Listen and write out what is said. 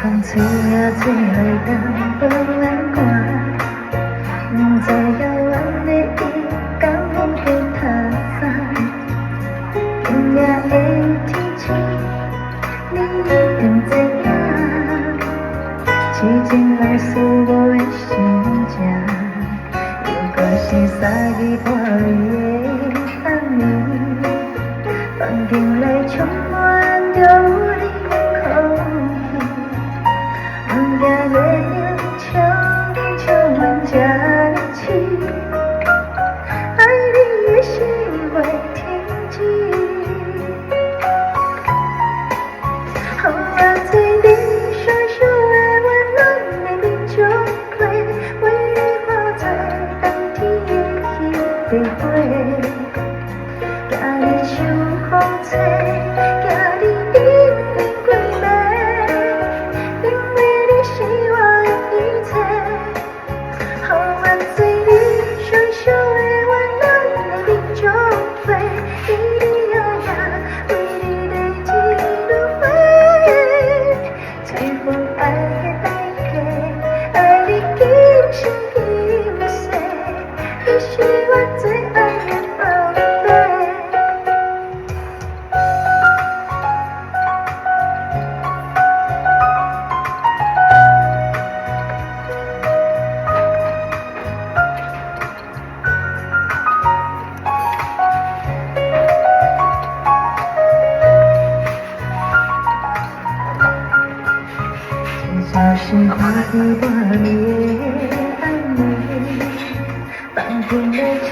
风吹啊吹来人无人看，不知遥远的伊敢有去他山。今夜的天气，你一定知影，痴情人思我的心情，又搁是三更半夜的暗暝，房间内充满着有你的空气。梦见月亮悄问这日起，爱你的心袂停止。风啊吹你小小的温暖的面钟花，为你化作冬天的彼朵花，行日像风吹，行日阴冷几暝，因为你是我的一切。风啊吹你小小的温暖的面钟花，依你夜夜为你泪滴如花，吹风爱的代价，爱你今生今世，你是我最爱的宝贝。就是花一朵的暗暝，房间内充